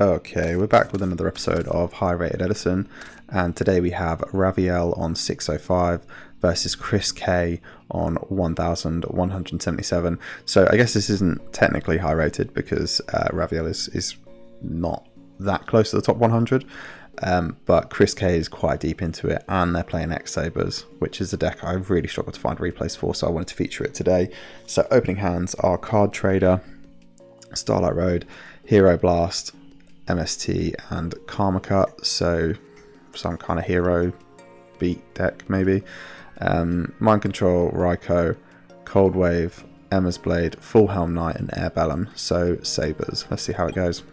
Okay, we're back with another episode of High Rated Edison, and today we have Raviel on 605 versus Chris K on 1177. So I guess this isn't technically high rated because Raviel is not that close to the top 100, but Chris K is quite deep into it, and they're playing X-Sabers, which is a deck I really struggled to find replays for, so I wanted to feature it today. So opening hands are Card Trader, Starlight Road, Hero Blast, MST and Karma Cut, so some kind of hero beat deck maybe. Mind Control, Raikou, Cold Wave, Emma's Blade, Full Helm Knight and Air Bellum, so Sabers. Let's see how it goes.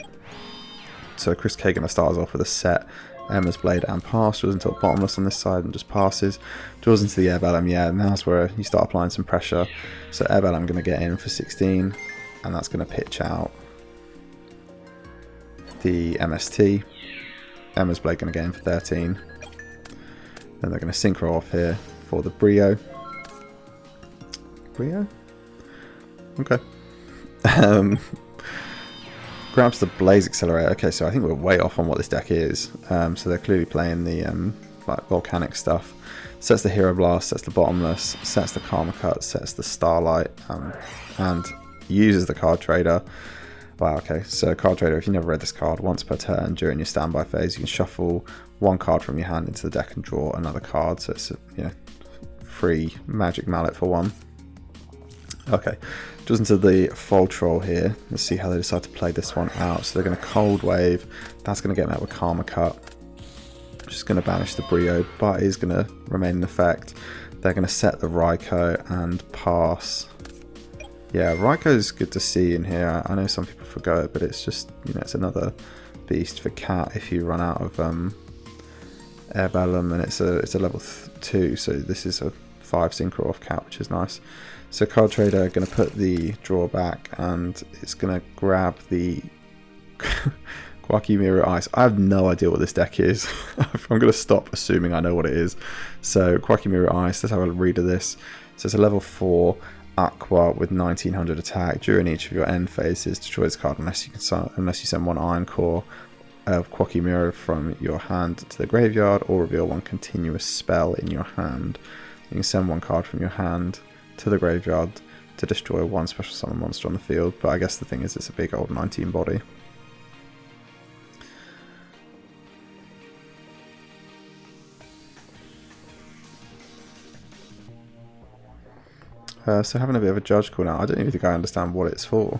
So Chris K going to start us off with a set Emma's Blade and pass, draws into a bottomless on this side and just passes, draws into the Air Bellum. Yeah, now's where you start applying some pressure. So Air Bellum going to get in for 16 and that's going to pitch out the MST. Emma's Blade going to get in for 13. Then they're going to synchro off here for the Brio. Brio? Okay. Grabs the Blaze Accelerator. Okay, so I think we're way off on what this deck is. So they're clearly playing the like Volcanic stuff. Sets the Hero Blast, sets the Bottomless, sets the Karma Cut, sets the Starlight, and uses the Card Trader. Wow, okay, so Card Trader, if you never read this card, once per turn during your standby phase, you can shuffle one card from your hand into the deck and draw another card, so it's a free Magic Mallet for one. Okay, just into the Fold Troll here. Let's see how they decide to play this one out. So they're going to Cold Wave, that's going to get met with Karma Cut. Just going to banish the Brio, but is going to remain in effect. They're going to set the Raikou and pass. Yeah, Raikou's good to see in here. I know some people forgo it, but it's just, it's another beast for Cat if you run out of Air Bellum, and it's a level 2, so this is a 5 synchro off Cat, which is nice. So Card Trader going to put the draw back, and it's going to grab the Quacky Mirror Ice. I have no idea what this deck is. I'm going to stop assuming I know what it is. So Quacky Mirror Ice, let's have a read of this. So it's a level 4 Aqua with 1900 attack. During each of your end phases, destroy this card unless you send one Iron Core of Quacky Mirror from your hand to the graveyard, or reveal one continuous spell in your hand. You can send one card from your hand to the graveyard to destroy one special summon monster on the field. But I guess the thing is, it's a big old 19 body. So having a bit of a judge call now. I don't even think I understand what it's for.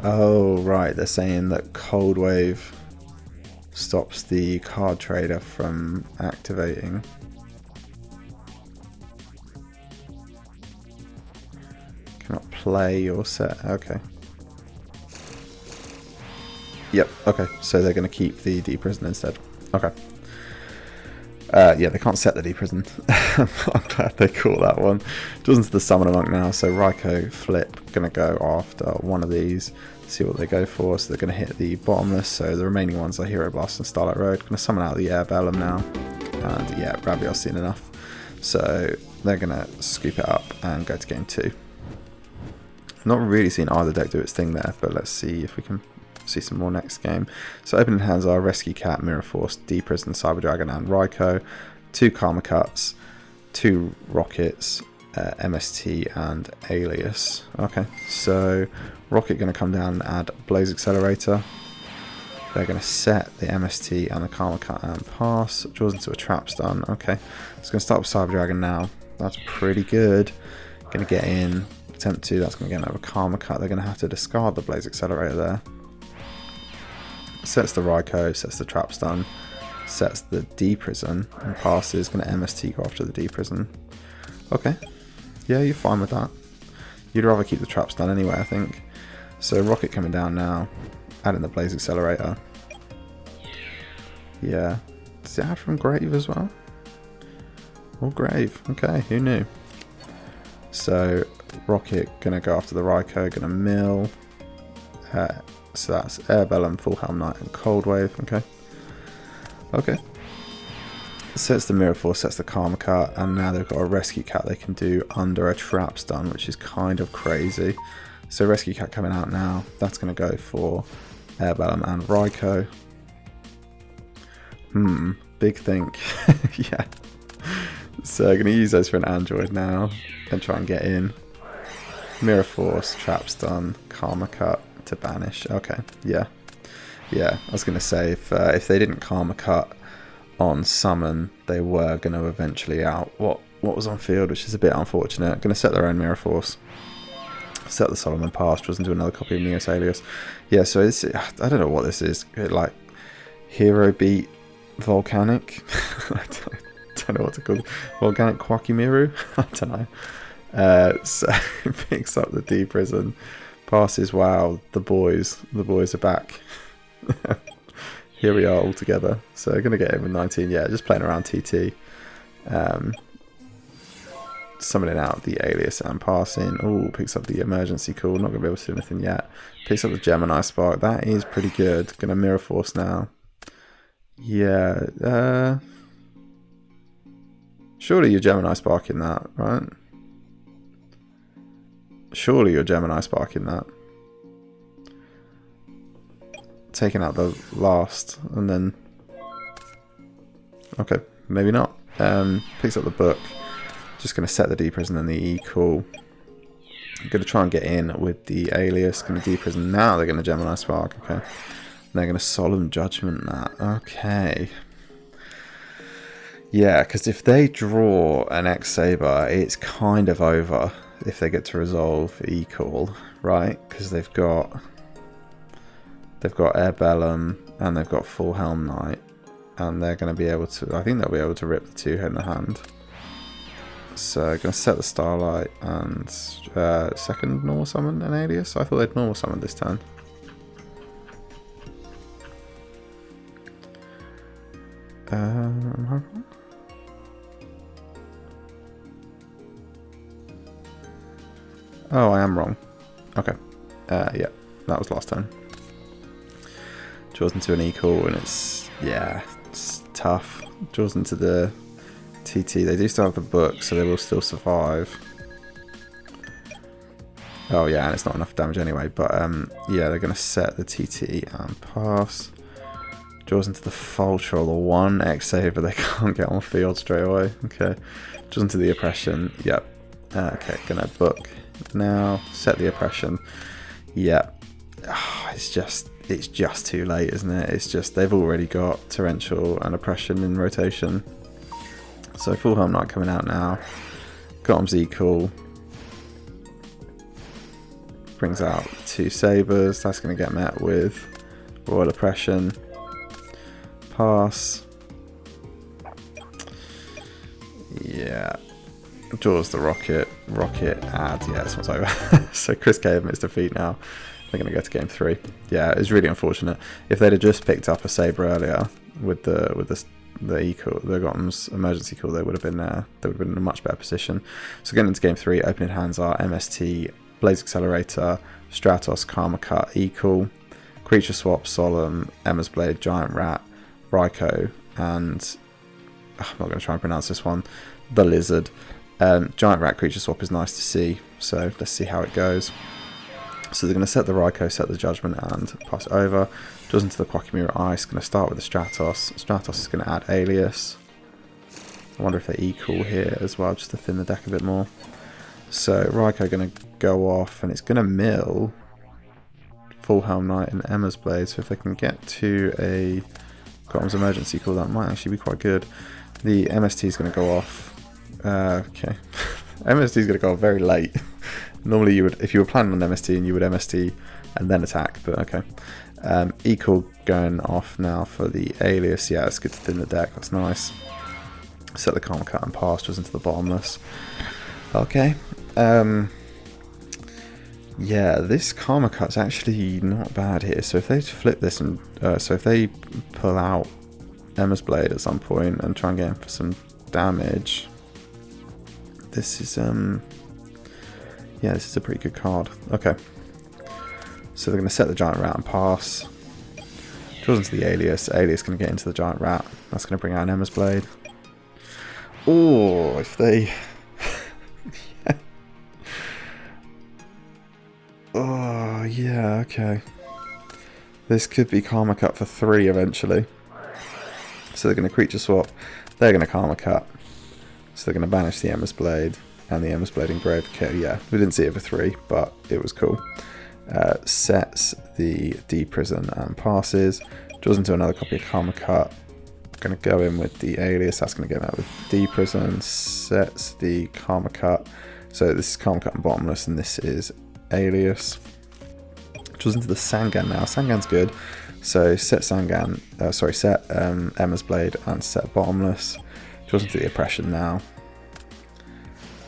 Oh, right. They're saying that Cold Wave stops the Card Trader from activating. Cannot play or set. Okay. Yep. Okay. So they're going to keep the Deprison instead. Okay. Yeah, they can't set the Deprison. I'm glad they caught that one. Draws into the Summoner Monk now, so Raikou flip, going to go after one of these, see what they go for. So they're going to hit the Bottomless, so the remaining ones are Hero Blast and Starlight Road. Going to summon out the Air Bellum now, and yeah, Raviel's seen enough. So they're going to scoop it up and go to game 2. Not really seen either deck do its thing there, but let's see if we can see some more next game. So opening hands are Rescue Cat, Mirror Force, Deprison, Cyber Dragon and Raikou, 2 Karma Cuts, 2 Rockets, MST and Alias. Okay, so Rocket going to come down and add Blaze Accelerator. They're going to set the MST and the Karma Cut and pass. Draws into a Trap Stun. Okay, it's going to start with Cyber Dragon now. That's pretty good. Going to get in, attempt to, that's going to get over Karma Cut. They're going to have to discard the Blaze Accelerator there. Sets the Raikou, sets the Trap Stun, sets the Deprison, and passes. Going to MST go after the Deprison. Okay, yeah, you're fine with that. You'd rather keep the Trap Stun anyway, I think. So Rocket coming down now, adding the Blaze Accelerator. Yeah, does it add from Grave as well? Or Grave, okay, who knew? So Rocket gonna go after the Raikou, gonna mill. So that's Air Bellum, Full Helm Knight and Cold Wave, okay. Okay. Sets the Mirror Force, sets the Karma Cut, and now they've got a Rescue Cat they can do under a Trap Stun, which is kind of crazy. So Rescue Cat coming out now. That's going to go for Air Bellum and Raikou. Big think. Yeah. So I'm going to use those for an Android now. Then try and get in. Mirror Force, Trap Stun, Karma Cut to banish. Okay, yeah. Yeah, I was going to say, if they didn't Karma Cut on summon, they were going to eventually out what was on field, which is a bit unfortunate. Going to set their own Mirror Force. Set the Solomon Pass, doesn't do another copy of Neos Alias. Yeah, so it's, I don't know what this is. Like, Hero Beat Volcanic? I don't know what to call it. Volcanic Quackimiru? I don't know. So it picks up the D Prison, passes. Wow, the boys are back. Here we are all together. So going to get him with 19. Yeah, just playing around TT. Summoning out the Alias and passing. Oh, picks up the Emergency Call. Not going to be able to do anything yet. Picks up the Gemini Spark. That is pretty good. Going to Mirror Force now. Yeah. Surely you're Gemini Sparking that, right? Surely you're Gemini Sparking that. Taking out the last and then... Okay, maybe not. Picks up the book. Just going to set the D-Prison and the E-Call. I'm going to try and get in with the Alias. Going to D-Prison now. They're going to Gemini Spark. Okay. And they're going to Solemn Judgment that. Okay. Yeah, because if they draw an X-Saber, it's kind of over if they get to resolve E-Call, right? Because they've got Air Bellum and they've got Full Helm Knight, and they're going to be able to, I think they'll be able to rip the two in the hand. So going to set the Starlight and second normal summon an Alias. I thought they'd normal summon this turn. Oh, I am wrong. Okay. Yeah, that was last turn. Draws into an E-Call and it's tough. Draws into the TT. They do still have the book, so they will still survive. Oh yeah, and it's not enough damage anyway, but yeah, they're going to set the TT and pass. Draws into the Fultrol, the one X-Saber they can't get on field straight away. Okay. Draws into the Oppression. Yep. Okay, gonna book now. Set the Oppression. Yep. Oh, it's just too late, isn't it? It's just, they've already got Torrential and Oppression in rotation. So Full Helm Knight coming out now. Got him Z-Call. Brings out two Sabers. That's going to get met with Royal Oppression. Pass. Yeah. Draws the Rocket. Add. Yeah, this one's over. So Chris K admits defeat now. They're going to go to game 3. Yeah, it's really unfortunate. If they'd have just picked up a Saber earlier with the E-Call, the Gotham's Emergency Call, they would have been in a much better position. So getting into game 3, opening hands are MST, Blaze Accelerator, Stratos, Karma Cut, E-Call, Creature Swap, Solemn, Emma's Blade, Giant Rat, Raikou, and I'm not going to try and pronounce this one, the Lizard. Giant Rat Creature Swap is nice to see, so let's see how it goes. So they're going to set the Raikou, set the Judgment, and pass it over. Draws into the Quackimiru Ice. Going to start with the Stratos. Stratos is going to add Alias. I wonder if they E-Call here as well, just to thin the deck a bit more. So Raikou going to go off, and it's going to mill Full Helm Knight and Emma's Blade. So if they can get to a Gotham's Emergency Call, that might actually be quite good. The MST is going to go off. Okay. MST is going to go off very late. Normally you would, if you were planning on MST, and you would MST and then attack, but okay. E-Call going off now for the Alias. Yeah, it's good to thin the deck, that's nice. Set the Karma Cut and pass just into the Bottomless. Okay. Yeah, this Karma Cut's actually not bad here. So if they flip this and so if they pull out Emma's Blade at some point and try and get in for some damage, this is yeah, this is a pretty good card. Okay. So they're going to set the Giant Rat and pass. Draws into the Alias. Alias going to get into the Giant Rat. That's going to bring out an Emma's Blade. Oh, if they... Oh, yeah, okay. This could be Karma Cut for 3 eventually. So they're going to creature swap. They're going to Karma Cut. So they're going to banish the Emma's Blade and the Emma's Blade engraved. Okay, yeah, we didn't see it for 3, but it was cool. Sets the D-Prison and passes. Draws into another copy of Karma Cut. Going to go in with the Alias. That's going to get out with D-Prison. Sets the Karma Cut. So this is Karma Cut and Bottomless, and this is Alias. Draws into the Sangan now. Sangan's good. So set Sangan, set Emma's Blade and set Bottomless. Draws into the Oppression now.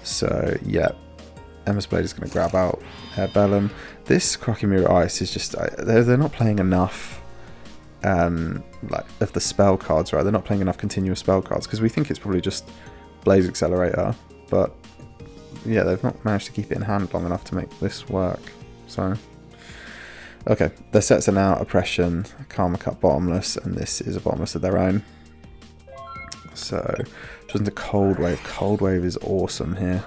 So yeah, Emma's Blade is going to grab out Bellum. This Crocky Mirror Ice is just, they're not playing enough like of the spell cards, right? They're not playing enough continuous spell cards because we think it's probably just Blaze Accelerator, but yeah, they've not managed to keep it in hand long enough to make this work. So okay, their sets are now Oppression, Karma Cut, Bottomless, and this is a Bottomless of their own. So just into Cold Wave. Cold Wave is awesome here.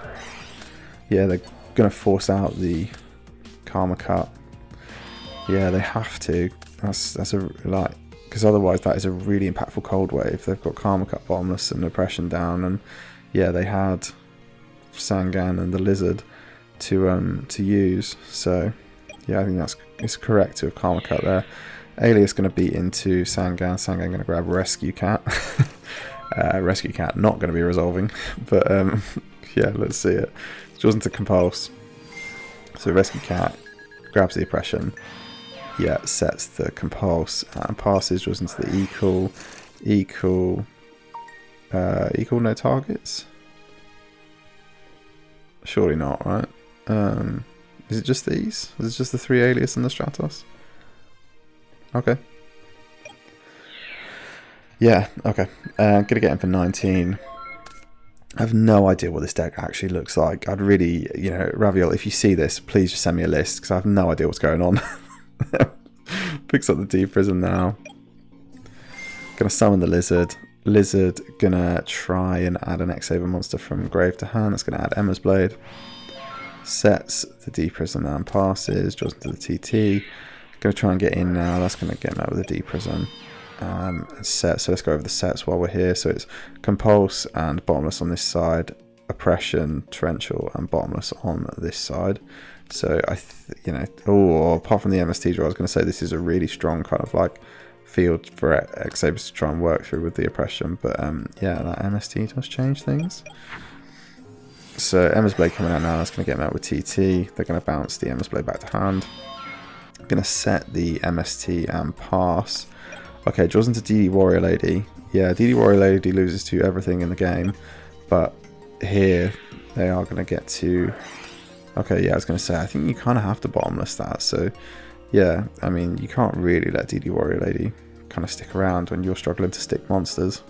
Yeah, they're gonna force out the Karma Cut. Yeah, they have to. That's a like, because otherwise that is a really impactful Cold Wave. They've got Karma Cut, Bottomless, and Oppression down, and yeah, they had Sangan and the Lizard to use. So yeah, I think it's correct to have Karma Cut there. Alias going to beat into Sangan. Sangan going to grab Rescue Cat. Rescue Cat not going to be resolving, but yeah, let's see it. Draws into Compulse. So Rescue Cat grabs the Oppression. Yeah, sets the Compulse and passes. Draws into the Equal. Equal no targets? Surely not, right? Is it just these? Is it just the 3 Alias and the Stratos? Okay. Yeah, okay. Gonna get him for 19. I have no idea what this deck actually looks like. I'd really, Raviol, if you see this, please just send me a list, because I have no idea what's going on. Picks up the D-Prison now. Gonna summon the Lizard. Lizard gonna try and add an X-Saber monster from grave to hand. That's gonna add Emma's Blade. Sets the D-Prison and passes. Draws into the TT. Gonna try and get in now. That's gonna get him out with the D-Prison. Set. So let's go over the sets while we're here. So it's Compulse and Bottomless on this side, Oppression, Torrential, and Bottomless on this side. So apart from the MST draw, I was going to say this is a really strong kind of like field for X-Sabers to try and work through with the Oppression. But yeah, that MST does change things. So Emma's Blade coming out now. That's going to get them out with TT. They're going to bounce the Emma's Blade back to hand. Going to set the MST and pass. Okay, draws into DD Warrior Lady. Yeah, DD Warrior Lady loses to everything in the game, but here they are going to get to... Okay, yeah, I was going to say, I think you kind of have to Bottomless that, so yeah, I mean, you can't really let DD Warrior Lady kind of stick around when you're struggling to stick monsters.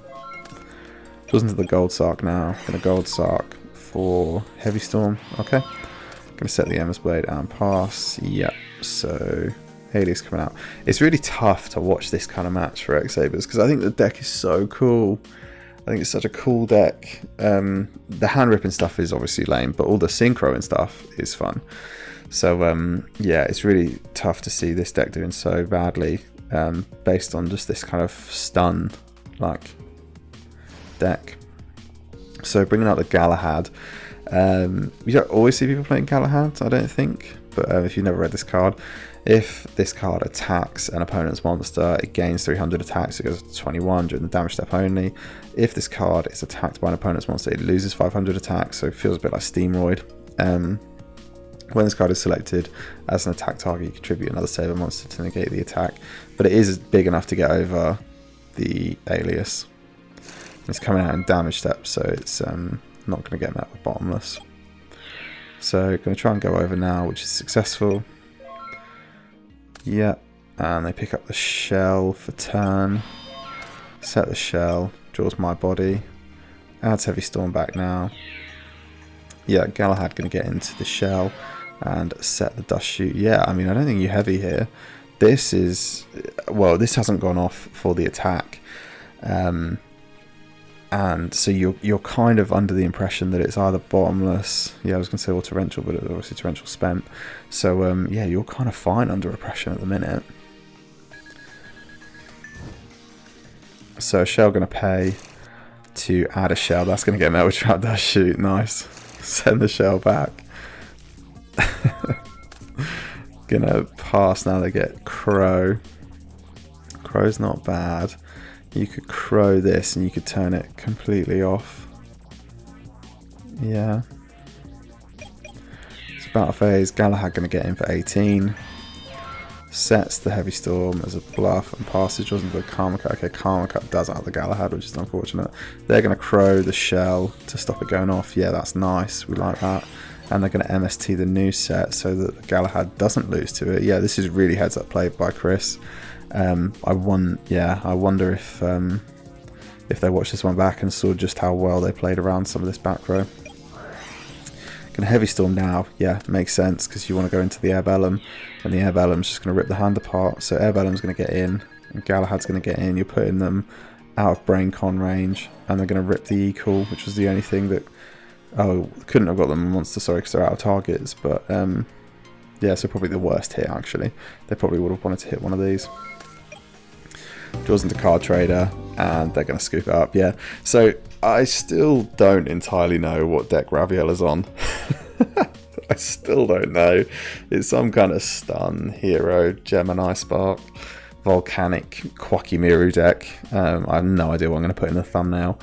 Draws into the Gold Sark now. Going to Gold Sark for Heavy Storm. Okay, going to set the Emma's Blade and pass. Yep, so... Alias coming out. It's really tough to watch this kind of match for X-Sabers because I think the deck is so cool. I think it's such a cool deck. The hand ripping stuff is obviously lame, but all the synchro and stuff is fun. So yeah, it's really tough to see this deck doing so badly based on just this kind of stun like deck. So bringing out the Galahad. You don't always see people playing Galahad, I don't think, but if you've never read this card, if this card attacks an opponent's monster, it gains 300 attacks. It goes to 21 during the damage step only. If this card is attacked by an opponent's monster, it loses 500 attacks, so it feels a bit like Steamroid. When this card is selected as an attack target, you contribute another Saber monster to negate the attack, but it is big enough to get over the Alias. It's coming out in damage steps, so it's not going to get met with Bottomless. So going to try and go over now, which is successful. Yeah, and they pick up the shell for turn. Set the shell, draws my body. Adds Heavy Storm back now. Yeah, Galahad going to get into the shell and set the Dust Shoot. Yeah, I mean, I don't think you heavy here. This is... Well, this hasn't gone off for the attack. And so you're kind of under the impression that it's either bottomless. Yeah, I was going to say or torrential, but obviously torrential spent. So yeah, you're kind of fine under oppression at the minute. So shell going to pay to add a shell. That's going to get metal trap. Does shoot. Nice. Send the shell back. Gonna pass now. They get crow. Crow's not bad. You could crow this and you could turn it completely off. Yeah. It's about a phase. Galahad going to get in for 18. Sets the heavy storm as a bluff and passes draws into the Karma Cut. Okay, Karma Cut does out the Galahad, which is unfortunate. They're going to crow the shell to stop it going off. Yeah, that's nice. We like that. And they're going to MST the new set so that the Galahad doesn't lose to it. Yeah, this is really heads up play by Chris. I wonder if they watched this one back and saw just how well they played around some of this back row. Going to heavy storm now. Yeah, makes sense because you want to go into the air bellum, and the air bellum's just going to rip the hand apart. So air bellum's going to get in, and Galahad's going to get in. You're putting them out of brain con range, and they're going to rip the equal, which was the only thing that couldn't have got them a monster. Sorry, because they're out of targets. But yeah, so probably the worst hit actually. They probably would have wanted to hit one of these. Draws into card trader, and they're going to scoop it up. Yeah, so I still don't entirely know what deck Raviel is on. I still don't know. It's some kind of stun, hero, Gemini Spark, Volcanic, Quackimiru deck. I have no idea what I'm going to put in the thumbnail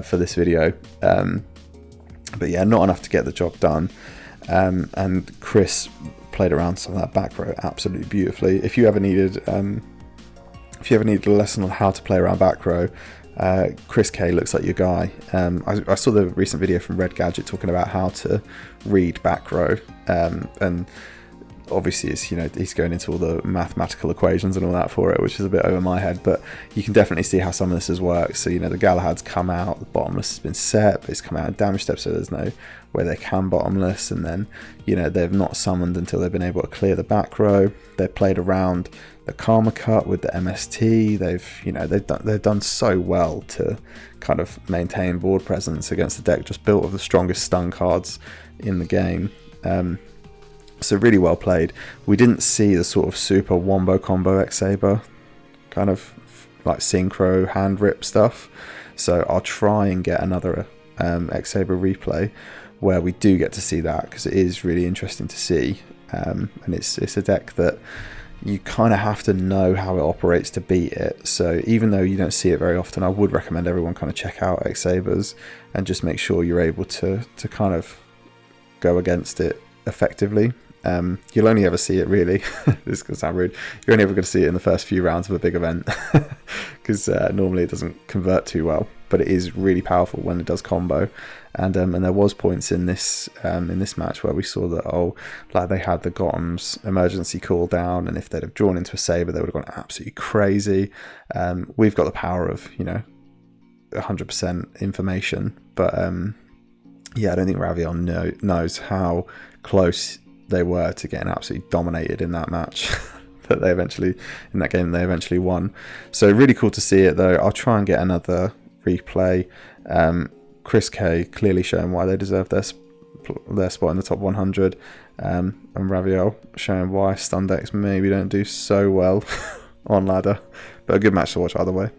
for this video. But yeah, not enough to get the job done. And Chris played around some of that back row absolutely beautifully. If you ever needed a lesson on how to play around back row, Chris K looks like your guy. I saw the recent video from Red Gadget talking about how to read back row, and obviously it's, he's going into all the mathematical equations and all that for it, which is a bit over my head, but you can definitely see how some of this has worked. So the Galahad's come out, the bottomless has been set, but it's come out in damage step, so there's no way they can bottomless, and then they've not summoned until they've been able to clear the back row. They've played around the Karma Cut with the MST. They've done so well to kind of maintain board presence against the deck just built of the strongest stun cards in the game. So really well played. We didn't see the sort of super wombo combo X-Saber kind of like synchro hand rip stuff. So I'll try and get another X-Saber replay where we do get to see that, because it is really interesting to see. And it's a deck that you kind of have to know how it operates to beat it. So even though you don't see it very often, I would recommend everyone kind of check out X-Sabers and just make sure you're able to kind of go against it effectively. You'll only ever see it really, this is going to sound rude, you're only ever going to see it in the first few rounds of a big event, because normally it doesn't convert too well, but it is really powerful when it does combo. And there was points in this match where we saw that like they had the Gotham's emergency cooldown, and if they'd have drawn into a Saber they would have gone absolutely crazy. We've got the power of 100% information, but yeah, I don't think Raviel knows how close they were to getting absolutely dominated in that match that they eventually won. So really cool to see it though. I'll try and get another replay. Chris K clearly showing why they deserve their spot in the top 100, and Raviel showing why stun decks maybe don't do so well on ladder, but a good match to watch either way.